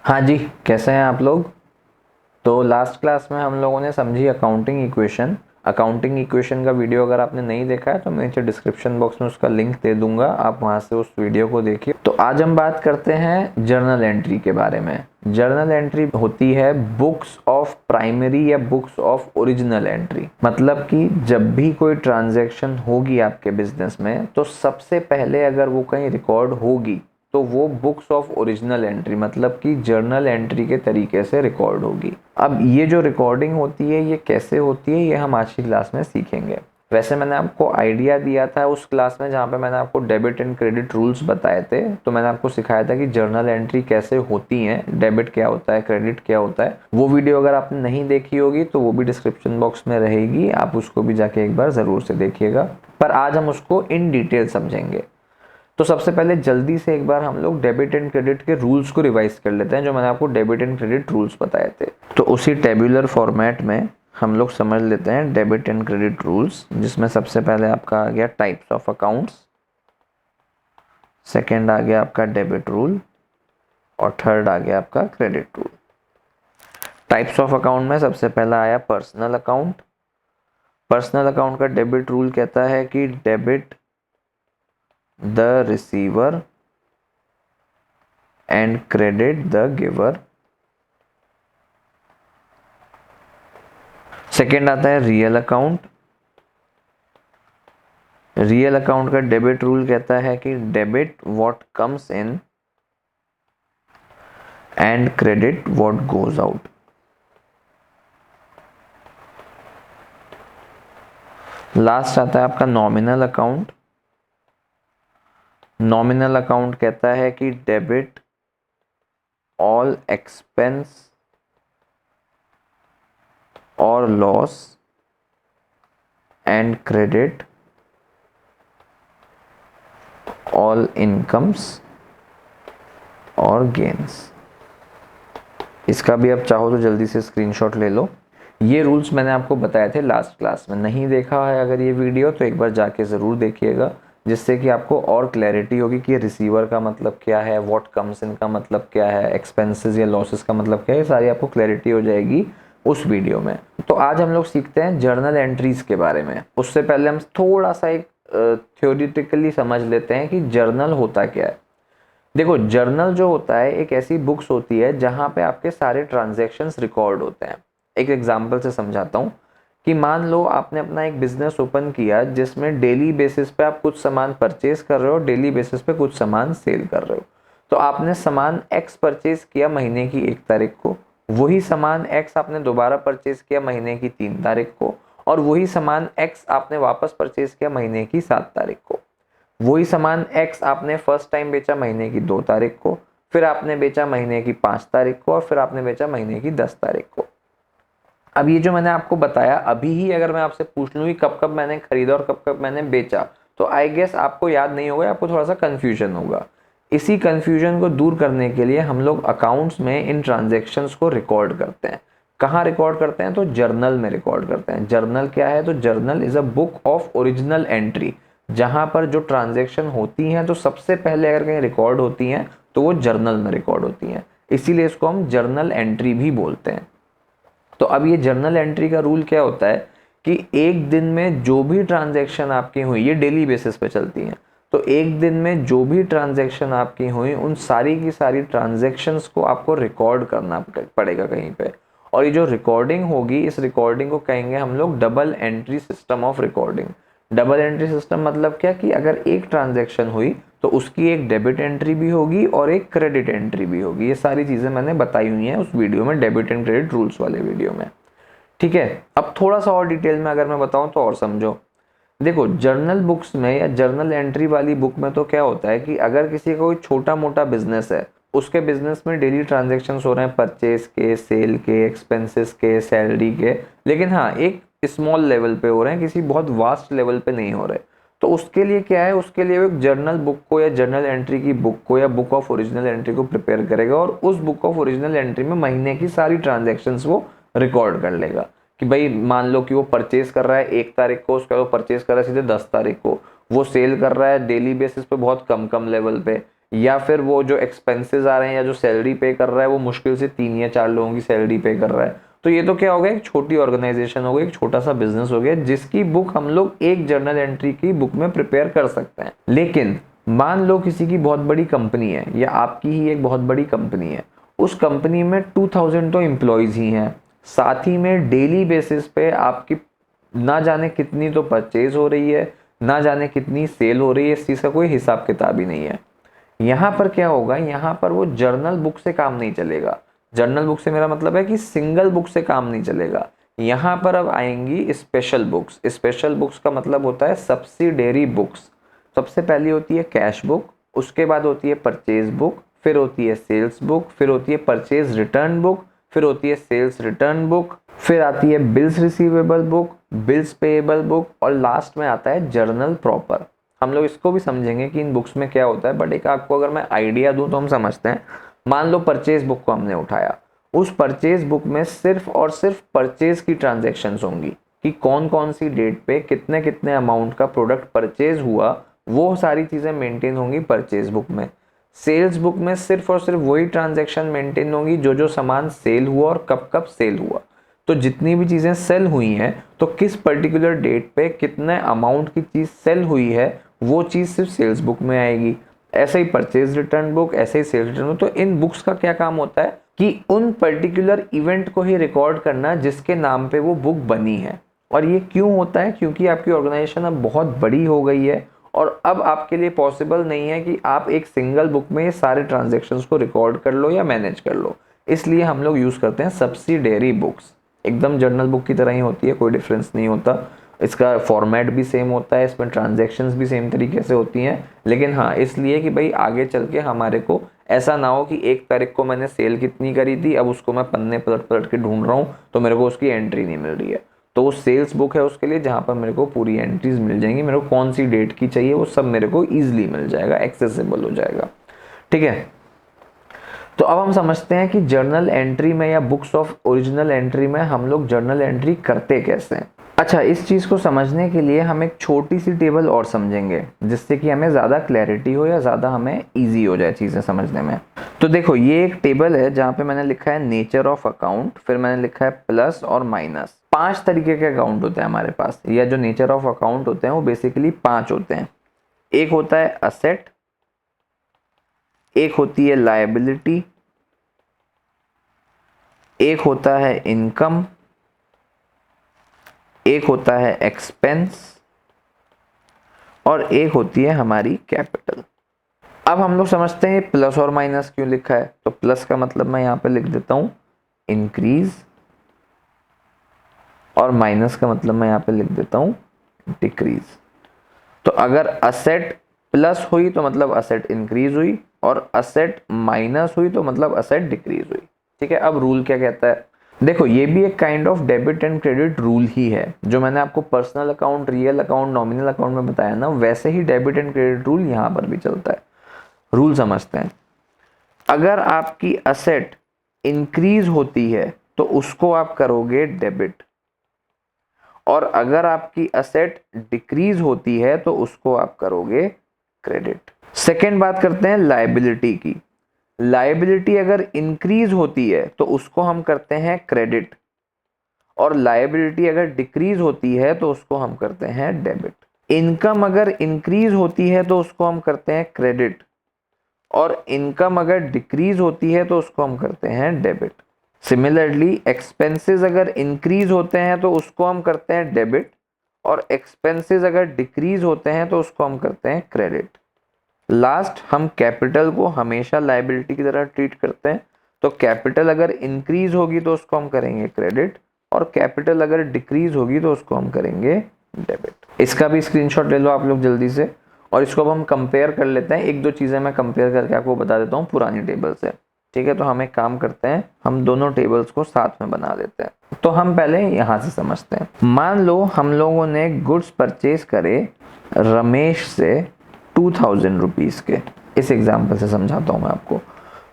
हाँ जी, कैसे हैं आप लोग। तो लास्ट क्लास में हम लोगों ने समझी अकाउंटिंग इक्वेशन का वीडियो अगर आपने नहीं देखा है तो मैं नीचे डिस्क्रिप्शन बॉक्स में उसका लिंक दे दूंगा, आप वहां से उस वीडियो को देखिए। तो आज हम बात करते हैं जर्नल एंट्री के बारे में। जर्नल एंट्री होती है बुक्स ऑफ प्राइमरी या बुक्स ऑफ ओरिजिनल एंट्री। मतलब कि जब भी कोई ट्रांजैक्शन होगी आपके बिजनेस में तो सबसे पहले अगर वो कहीं रिकॉर्ड होगी तो वो बुक्स ऑफ ओरिजिनल एंट्री मतलब कि जर्नल एंट्री के तरीके से रिकॉर्ड होगी। अब ये जो रिकॉर्डिंग होती है ये कैसे होती है ये हम आज की क्लास में सीखेंगे। वैसे मैंने आपको आइडिया दिया था उस क्लास में जहाँ पे मैंने आपको डेबिट एंड क्रेडिट रूल्स बताए थे, तो मैंने आपको सिखाया था कि जर्नल एंट्री कैसे होती है, डेबिट क्या होता है, क्रेडिट क्या होता है। वो वीडियो अगर आपने नहीं देखी होगी तो वो भी डिस्क्रिप्शन बॉक्स में रहेगी, आप उसको भी जाके एक बार ज़रूर से देखिएगा। पर आज हम उसको इन डिटेल समझेंगे। तो सबसे पहले जल्दी से एक बार हम लोग डेबिट एंड क्रेडिट के रूल्स को रिवाइज कर लेते हैं, जो मैंने आपको डेबिट एंड क्रेडिट रूल्स बताए थे। तो उसी टेबुलर फॉर्मेट में हम लोग समझ लेते हैं डेबिट एंड क्रेडिट रूल्स, जिसमें सबसे पहले आपका आ गया टाइप्स ऑफ अकाउंट्स, सेकेंड आ गया आपका डेबिट रूल और थर्ड आ गया आपका credit rule. Types of account में सबसे पहला आया पर्सनल अकाउंट। पर्सनल अकाउंट का डेबिट रूल कहता है कि debit the receiver and credit the giver. Second आता है रियल अकाउंट। रियल अकाउंट का डेबिट रूल कहता है कि debit what comes in and credit what goes out. Last आता है आपका नॉमिनल अकाउंट। नॉमिनल अकाउंट कहता है कि डेबिट ऑल एक्सपेंस और loss and credit all incomes और गेन्स। इसका भी आप चाहो तो जल्दी से स्क्रीनशॉट ले लो। ये रूल्स मैंने आपको बताए थे लास्ट क्लास में, नहीं देखा है अगर ये वीडियो तो एक बार जाके ज़रूर देखिएगा, जिससे कि आपको और क्लैरिटी होगी कि रिसीवर का मतलब क्या है, व्हाट कम्स इन का मतलब क्या है, एक्सपेंसेस या लॉसेस का मतलब क्या है, सारी आपको क्लैरिटी हो जाएगी उस वीडियो में। तो आज हम लोग सीखते हैं जर्नल एंट्रीज के बारे में। उससे पहले हम थोड़ा सा एक थ्योरेटिकली समझ लेते हैं कि जर्नल होता क्या है। देखो, जर्नल जो होता है एक ऐसी बुक्स होती है जहां पे आपके सारे ट्रांजैक्शंस रिकॉर्ड होते हैं। एक एग्जांपल से समझाता हूँ कि मान लो आपने अपना एक बिजनेस ओपन किया जिसमें डेली बेसिस पे आप कुछ सामान परचेज कर रहे हो, डेली बेसिस पे कुछ सामान सेल कर रहे हो। तो आपने सामान एक्स परचेज किया महीने की 1 तारीख को, वही सामान एक्स आपने दोबारा परचेज किया महीने की 3 तारीख को, और वही सामान एक्स आपने वापस परचेज किया महीने की 7 तारीख को। वही सामान एक्स आपने फर्स्ट टाइम बेचा महीने की 2 तारीख को, फिर आपने बेचा महीने की 5 तारीख को, और फिर आपने बेचा महीने की 10 तारीख को। अब ये जो मैंने आपको बताया अभी ही अगर मैं आपसे पूछ लूँ कि कब कब मैंने खरीदा और कब कब मैंने बेचा, तो आई गेस आपको याद नहीं होगा, आपको थोड़ा सा कंफ्यूजन होगा। इसी कंफ्यूजन को दूर करने के लिए हम लोग अकाउंट्स में इन ट्रांजेक्शन्स को रिकॉर्ड करते हैं। कहाँ रिकॉर्ड करते हैं? तो जर्नल में रिकॉर्ड करते हैं। जर्नल क्या है? तो journal is a book of original entry, जहां पर जो ट्रांजैक्शन होती हैं तो सबसे पहले अगर कहीं रिकॉर्ड होती हैं तो वो जर्नल में रिकॉर्ड होती हैं, इसीलिए इसको हम जर्नल एंट्री भी बोलते हैं। तो अब ये जर्नल एंट्री का रूल क्या होता है कि एक दिन में जो भी ट्रांजैक्शन आपकी हुई, ये डेली बेसिस पे चलती हैं, तो एक दिन में जो भी ट्रांजैक्शन आपकी हुई उन सारी की सारी ट्रांजैक्शंस को आपको रिकॉर्ड करना पड़ेगा कहीं पे। और ये जो रिकॉर्डिंग होगी, इस रिकॉर्डिंग को कहेंगे हम लोग double entry system of recording. Double entry system मतलब क्या कि अगर एक ट्रांजैक्शन हुई तो उसकी एक डेबिट एंट्री भी होगी और एक क्रेडिट एंट्री भी होगी। ये सारी चीज़ें मैंने बताई हुई हैं उस वीडियो में, डेबिट एंड क्रेडिट रूल्स वाले वीडियो में। ठीक है, अब थोड़ा सा और डिटेल में अगर मैं बताऊं तो और समझो। देखो, जर्नल बुक्स में या जर्नल एंट्री वाली बुक में तो क्या होता है कि अगर किसी का कोई छोटा मोटा बिजनेस है, उसके बिजनेस में डेली ट्रांजेक्शन्स हो रहे हैं परचेज के, सेल के, एक्सपेंसेस के, सैलरी के, लेकिन हाँ एक स्मॉल लेवल पे हो रहे हैं, किसी बहुत वास्ट लेवल पे नहीं हो रहे, तो उसके लिए क्या है, उसके लिए एक जर्नल बुक को या जर्नल एंट्री की बुक को या बुक ऑफ ओरिजिनल एंट्री को प्रिपेयर करेगा और उस बुक ऑफ ओरिजिनल एंट्री में महीने की सारी ट्रांजेक्शन्स वो रिकॉर्ड कर लेगा। कि भाई मान लो कि वो परचेज कर रहा है 1 तारीख को, उसका वो परचेज कर रहा है सीधे 10 तारीख को, वो सेल कर रहा है डेली बेसिस पे बहुत कम कम लेवल पे, या फिर वो जो एक्सपेंसेस आ रहे हैं या जो सैलरी पे कर रहा है वो मुश्किल से 3 या 4 लोगों की सैलरी पे कर रहा है। तो ये तो क्या हो गया, एक छोटी ऑर्गेनाइजेशन हो गई, एक छोटा सा बिजनेस हो गया जिसकी बुक हम लोग एक जर्नल एंट्री की बुक में प्रिपेयर कर सकते हैं। लेकिन मान लो किसी की बहुत बड़ी कंपनी है या आपकी ही एक बहुत बड़ी कंपनी है, उस कंपनी में 2000 तो एम्प्लॉयज ही हैं, साथ ही में डेली बेसिस पे आपकी ना जाने कितनी तो परचेज हो रही है, ना जाने कितनी सेल हो रही है, इस चीज़ का कोई हिसाब किताब ही नहीं है। यहाँ पर क्या होगा, यहाँ पर वो जर्नल बुक से काम नहीं चलेगा। जर्नल बुक से मेरा मतलब है कि सिंगल बुक से काम नहीं चलेगा। यहाँ पर अब आएंगी स्पेशल बुक्स। स्पेशल बुक्स का मतलब होता है सब्सिडियरी बुक्स। सबसे पहली होती है कैश बुक, उसके बाद होती है परचेज बुक, फिर होती है सेल्स बुक, फिर होती है परचेज रिटर्न बुक, फिर होती है सेल्स रिटर्न बुक, फिर आती है bills receivable book, bills payable book, और लास्ट में आता है जर्नल प्रॉपर। हम लोग इसको भी समझेंगे कि इन बुक्स में क्या होता है, बट एक आपको अगर मैं आइडिया दूं तो हम समझते हैं। मान लो परचेज बुक को हमने उठाया, उस परचेज बुक में सिर्फ और सिर्फ परचेज की ट्रांजैक्शंस होंगी कि कौन कौन सी डेट पे कितने कितने अमाउंट का प्रोडक्ट परचेज हुआ, वो सारी चीज़ें मेंटेन होंगी परचेज बुक में। सेल्स बुक में सिर्फ और सिर्फ वही ट्रांजैक्शन मेंटेन होंगी जो जो सामान सेल हुआ और कब कब सेल हुआ। तो जितनी भी चीज़ें सेल हुई हैं तो किस पर्टिकुलर डेट पे कितने अमाउंट की चीज़ सेल हुई है वो चीज़ सिर्फ सेल्स बुक में आएगी। ऐसे ही परचेज रिटर्न बुक, ऐसे ही सेल्स रिटर्न बुक। तो इन बुक्स का क्या काम होता है कि उन पर्टिकुलर इवेंट को ही रिकॉर्ड करना जिसके नाम पे वो बुक बनी है। और ये क्यों होता है, क्योंकि आपकी ऑर्गेनाइजेशन अब बहुत बड़ी हो गई है और अब आपके लिए पॉसिबल नहीं है कि आप एक सिंगल बुक में ये सारे ट्रांजेक्शन्स को रिकॉर्ड कर लो या मैनेज कर लो। इसलिए हम लोग यूज़ करते हैं सब्सिडियरी बुक्स। एकदम जर्नल बुक की तरह ही होती है, कोई डिफरेंस नहीं होता। इसका फॉर्मेट भी सेम होता है, इसमें ट्रांजैक्शंस भी सेम तरीके से होती हैं। लेकिन हाँ, इसलिए कि भाई आगे चल के हमारे को ऐसा ना हो कि 1 तारीख को मैंने सेल कितनी करी थी, अब उसको मैं पन्ने पलट पलट के ढूंढ रहा हूँ तो मेरे को उसकी एंट्री नहीं मिल रही है। तो वो सेल्स बुक है उसके लिए, जहाँ पर मेरे को पूरी एंट्रीज मिल जाएंगी, मेरे को कौन सी डेट की चाहिए वो सब मेरे को ईजिली मिल जाएगा, एक्सेसिबल हो जाएगा। ठीक है, तो अब हम समझते हैं कि जर्नल एंट्री में या बुक्स ऑफ ओरिजिनल एंट्री में हम लोग जर्नल एंट्री करते कैसे हैं। अच्छा, इस चीज़ को समझने के लिए हम एक छोटी सी टेबल और समझेंगे जिससे कि हमें ज़्यादा क्लैरिटी हो या ज़्यादा हमें ईजी हो जाए चीज़ें समझने में। तो देखो, ये एक टेबल है जहाँ पे मैंने लिखा है नेचर ऑफ अकाउंट, फिर मैंने लिखा है प्लस और माइनस। 5 तरीके के अकाउंट होते हैं हमारे पास, या जो नेचर ऑफ अकाउंट होते हैं वो बेसिकली 5 होते हैं। एक होता है असेट, एक होती है लायबिलिटी, एक होता है इनकम, एक होता है एक्सपेंस, और एक होती है हमारी कैपिटल। अब हम लोग समझते हैं प्लस और माइनस क्यों लिखा है। तो प्लस का मतलब मैं यहां पे लिख देता हूं इंक्रीज, और माइनस का मतलब मैं यहां पे लिख देता हूं डिक्रीज। तो अगर असेट प्लस हुई तो मतलब असेट इंक्रीज हुई, और असेट माइनस हुई तो मतलब असेट डिक्रीज हुई। ठीक है, अब रूल क्या कहता है, देखो ये भी एक kind of debit and credit rule ही है। जो मैंने आपको personal account, real account, nominal account में बताया ना, वैसे ही डेबिट एंड क्रेडिट रूल यहाँ पर भी चलता है। रूल समझते हैं। अगर आपकी असेट इंक्रीज होती है तो उसको आप करोगे डेबिट, और अगर आपकी असेट डिक्रीज होती है तो उसको आप करोगे क्रेडिट। सेकेंड बात करते हैं लायबिलिटी की। लायबिलिटी अगर इंक्रीज होती है तो उसको हम करते हैं क्रेडिट, और लायबिलिटी अगर डिक्रीज होती है तो उसको हम करते हैं डेबिट। इनकम अगर इंक्रीज होती है तो उसको हम करते हैं क्रेडिट, और इनकम अगर डिक्रीज होती है तो उसको हम करते हैं डेबिट। सिमिलरली एक्सपेंसेस अगर इंक्रीज होते हैं तो उसको हम करते हैं डेबिट, और एक्सपेंसेस अगर डिक्रीज होते हैं तो उसको हम करते हैं क्रेडिट। लास्ट, हम कैपिटल को हमेशा लायबिलिटी की तरह ट्रीट करते हैं। तो कैपिटल अगर इंक्रीज होगी तो उसको हम करेंगे क्रेडिट, और कैपिटल अगर डिक्रीज होगी तो उसको हम करेंगे डेबिट। इसका भी स्क्रीनशॉट ले लो आप लोग जल्दी से, और इसको अब हम कंपेयर कर लेते हैं। एक दो चीज़ें मैं कंपेयर करके आपको बता देता हूँ पुरानी टेबल से। ठीक है, तो हम एक काम करते हैं, हम दोनों टेबल्स को साथ में बना लेते हैं। तो हम पहले यहाँ से समझते हैं। मान लो हम लोगों ने गुड्स परचेज करे रमेश से 2000 रुपीज़ के। इस एग्जाम्पल से समझाता हूँ मैं आपको।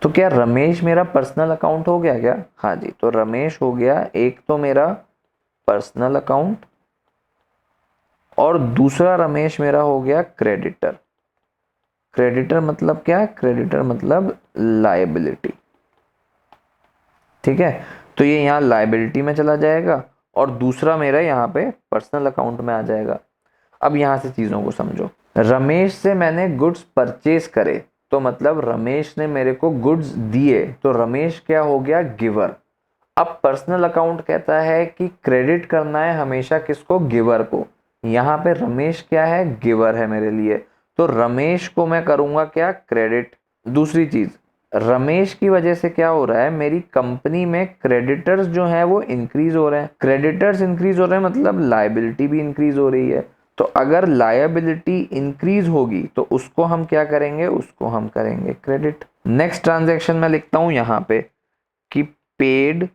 तो क्या रमेश मेरा पर्सनल अकाउंट हो गया क्या? हाँ जी, तो रमेश हो गया एक तो मेरा पर्सनल अकाउंट, और दूसरा रमेश मेरा हो गया क्रेडिटर। क्रेडिटर मतलब क्या है? क्रेडिटर मतलब लायबिलिटी। ठीक है, तो ये यहाँ लायबिलिटी में चला जाएगा और दूसरा मेरा यहाँ पे पर्सनल अकाउंट में आ जाएगा। अब यहाँ से चीज़ों को समझो। रमेश से मैंने गुड्स परचेज करे, तो मतलब रमेश ने मेरे को गुड्स दिए, तो रमेश क्या हो गया? गिवर। अब पर्सनल अकाउंट कहता है कि क्रेडिट करना है हमेशा किसको? गिवर को। यहाँ पे रमेश क्या है? गिवर है मेरे लिए, तो रमेश को मैं करूँगा क्या? क्रेडिट। दूसरी चीज़, रमेश की वजह से क्या हो रहा है? मेरी कंपनी में क्रेडिटर्स जो हैं वो इंक्रीज हो रहे हैं। क्रेडिटर्स इंक्रीज हो रहे हैं मतलब लायबिलिटी भी इंक्रीज हो रही है। तो अगर लायबिलिटी इंक्रीज होगी तो उसको हम क्या करेंगे? उसको हम करेंगे क्रेडिट। नेक्स्ट ट्रांजैक्शन में लिखता हूं यहां पे कि पेड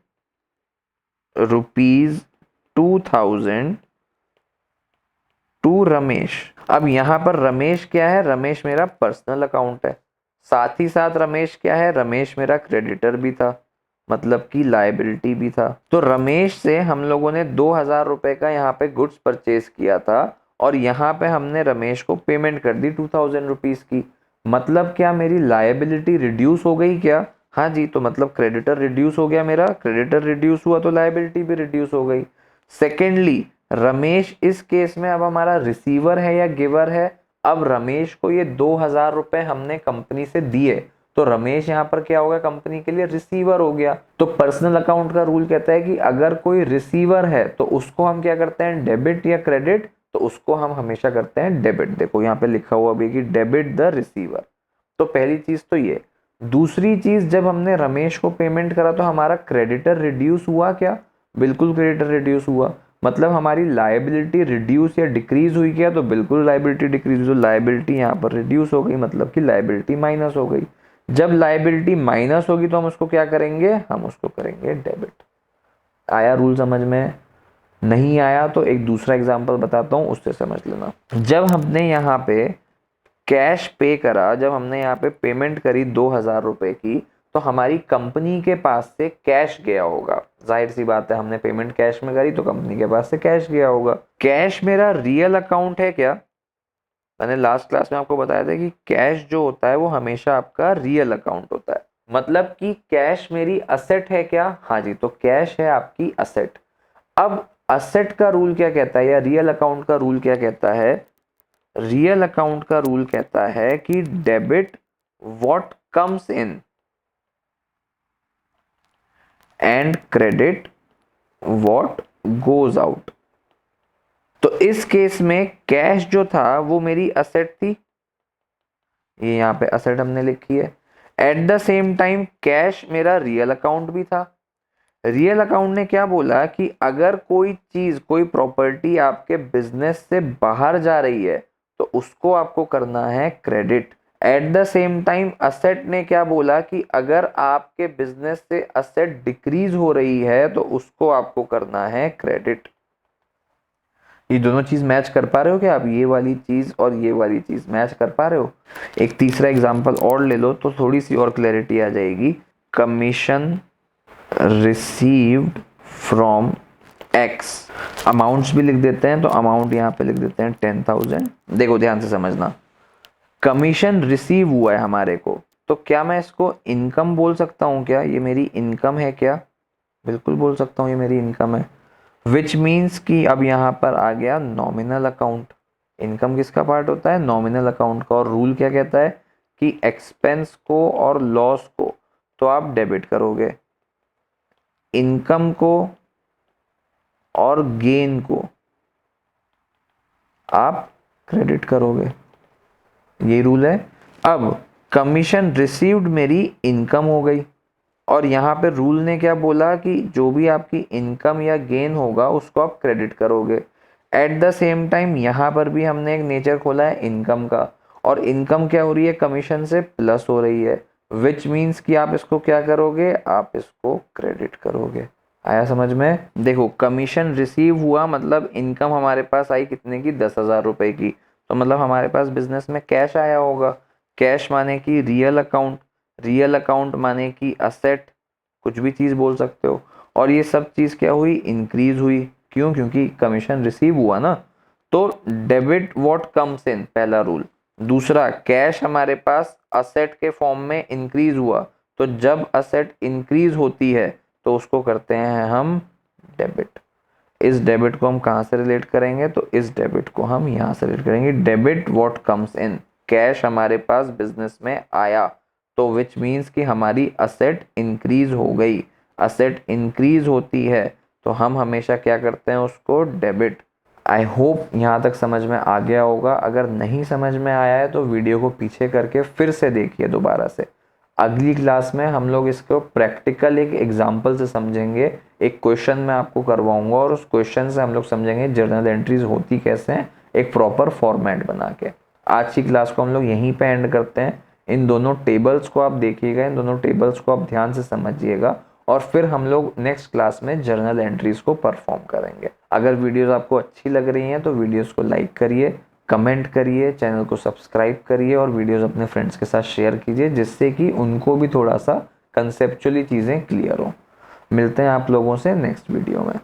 ₹2000 टू रमेश। अब यहां पर रमेश क्या है? रमेश मेरा पर्सनल अकाउंट है, साथ ही साथ रमेश क्या है? रमेश मेरा क्रेडिटर भी था, मतलब कि लायबिलिटी भी था। तो रमेश से हम लोगों ने 2000 रुपए का यहाँ पे गुड्स परचेज किया था और यहाँ पे हमने रमेश को पेमेंट कर दी 2000 रुपीज की। मतलब क्या मेरी लायबिलिटी रिड्यूस हो गई क्या? हाँ जी, तो मतलब क्रेडिटर रिड्यूस हो गया मेरा, क्रेडिटर रिड्यूस हुआ तो लायबिलिटी भी रिड्यूस हो गई। सेकेंडली, रमेश इस केस में अब हमारा रिसीवर है या गिवर है? अब रमेश को ये 2000 रुपए हमने कंपनी से दिए, तो रमेश यहाँ पर क्या होगा? कंपनी के लिए रिसीवर हो गया। तो पर्सनल अकाउंट का रूल कहता है कि अगर कोई रिसीवर है तो उसको हम क्या करते हैं? डेबिट या क्रेडिट, तो उसको हम हमेशा करते हैं डेबिट। देखो यहाँ पे लिखा हुआ भी कि डेबिट द रिसीवर। तो पहली चीज तो ये। दूसरी चीज, जब हमने रमेश को पेमेंट करा तो हमारा क्रेडिटर रिड्यूस हुआ क्या? बिल्कुल क्रेडिटर रिड्यूस हुआ। मतलब हमारी लायबिलिटी रिड्यूस या डिक्रीज हुई क्या? तो बिल्कुल लायबिलिटी डिक्रीज हुई। तो लायबिलिटी यहाँ पर रिड्यूस हो गई, मतलब कि लायबिलिटी माइनस हो गई। जब लायबिलिटी माइनस होगी तो हम उसको क्या करेंगे? हम उसको करेंगे डेबिट। आया रूल समझ में? नहीं आया तो एक दूसरा एग्जांपल बताता हूं, उससे समझ लेना। जब हमने यहाँ पे कैश पे करा, जब हमने यहाँ पे पेमेंट करी 2000 रुपए की, तो हमारी कंपनी के पास से कैश गया होगा। जाहिर सी बात है, हमने पेमेंट कैश में करी तो कंपनी के पास से कैश गया होगा। कैश मेरा रियल अकाउंट है क्या? मैंने लास्ट क्लास में आपको बताया था कि कैश जो होता है वो हमेशा आपका रियल अकाउंट होता है। मतलब कि कैश मेरी असेट है क्या? हाँ जी, तो कैश है आपकी असेट। अब असेट का रूल क्या कहता है या रियल अकाउंट का रूल क्या कहता है? रियल अकाउंट का रूल कहता है कि debit what comes in and credit what goes out. तो इस केस में कैश जो था वो मेरी असेट थी, ये यहाँ पे असेट हमने लिखी है। At the same time cash मेरा रियल अकाउंट भी था। रियल अकाउंट ने क्या बोला कि अगर कोई चीज, कोई प्रॉपर्टी आपके बिजनेस से बाहर जा रही है तो उसको आपको करना है credit. At the same time asset ने क्या बोला कि अगर आपके बिजनेस से असेट डिक्रीज हो रही है तो उसको आपको करना है क्रेडिट। ये दोनों चीज मैच कर पा रहे हो क्या आप? ये वाली चीज और ये वाली चीज मैच कर पा रहे हो? एक तीसरा एग्जांपल और ले लो तो थोड़ी सी और क्लैरिटी आ जाएगी। Commission received from x, amounts भी लिख देते हैं, तो अमाउंट यहाँ पे लिख देते हैं 10,000। देखो ध्यान से समझना, कमीशन रिसीव हुआ है हमारे को, तो क्या मैं इसको इनकम बोल सकता हूँ क्या? ये मेरी इनकम है क्या? बिल्कुल बोल सकता हूँ, ये मेरी इनकम है। विच मीन्स कि अब यहाँ पर आ गया नॉमिनल अकाउंट। इनकम किसका पार्ट होता है? नॉमिनल अकाउंट का। और रूल क्या कहता है कि एक्सपेंस को और लॉस को तो आप डेबिट करोगे, इनकम को और गेन को आप क्रेडिट करोगे। ये रूल है। अब कमीशन रिसीव्ड मेरी इनकम हो गई और यहाँ पे रूल ने क्या बोला कि जो भी आपकी इनकम या गेन होगा उसको आप क्रेडिट करोगे। एट द सेम टाइम यहाँ पर भी हमने एक नेचर खोला है इनकम का, और इनकम क्या हो रही है? कमीशन से प्लस हो रही है, विच मीन्स कि आप इसको क्या करोगे? आप इसको क्रेडिट करोगे। आया समझ में? देखो, कमीशन रिसीव हुआ मतलब इनकम हमारे पास आई कितने की? 10,000 रुपए की। तो मतलब हमारे पास बिजनेस में कैश आया होगा। कैश माने कि रियल अकाउंट, रियल अकाउंट माने कि असेट, कुछ भी चीज बोल सकते हो। और ये सब चीज क्या हुई? इंक्रीज हुई। क्यों? क्योंकि कमीशन रिसीव हुआ ना। तो डेबिट व्हाट कम्स इन, पहला रूल। दूसरा, कैश हमारे पास असेट के फॉर्म में इंक्रीज हुआ, तो जब असेट इंक्रीज होती है तो उसको करते हैं हम डेबिट। इस डेबिट को हम कहाँ से रिलेट करेंगे, तो इस डेबिट को हम यहाँ से रिलेट करेंगे। Debit what comes in, cash हमारे पास बिजनेस में आया, तो विच मीन्स कि हमारी असेट इंक्रीज हो गई। असेट इंक्रीज होती है तो हम हमेशा क्या करते हैं, उसको डेबिट। आई होप यहाँ तक समझ में आ गया होगा। अगर नहीं समझ में आया है तो वीडियो को पीछे करके फिर से देखिए दोबारा से। अगली क्लास में हम लोग इसको प्रैक्टिकल एक एग्जाम्पल से समझेंगे। एक क्वेश्चन मैं आपको करवाऊंगा और उस क्वेश्चन से हम लोग समझेंगे जर्नल एंट्रीज होती कैसे हैं, एक प्रॉपर फॉर्मेट बना के। आज की क्लास को हम लोग यहीं पे एंड करते हैं। इन दोनों टेबल्स को आप देखिएगा, इन दोनों टेबल्स को आप ध्यान से समझिएगा और फिर हम लोग नेक्स्ट क्लास में जर्नल एंट्रीज को परफॉर्म करेंगे। अगर वीडियोस आपको अच्छी लग रही हैं तो वीडियोस को लाइक करिए, कमेंट करिए, चैनल को सब्सक्राइब करिए और वीडियोस अपने फ्रेंड्स के साथ शेयर कीजिए, जिससे कि उनको भी थोड़ा सा कंसेप्चुअली चीज़ें क्लियर हो। मिलते हैं आप लोगों से नेक्स्ट वीडियो में।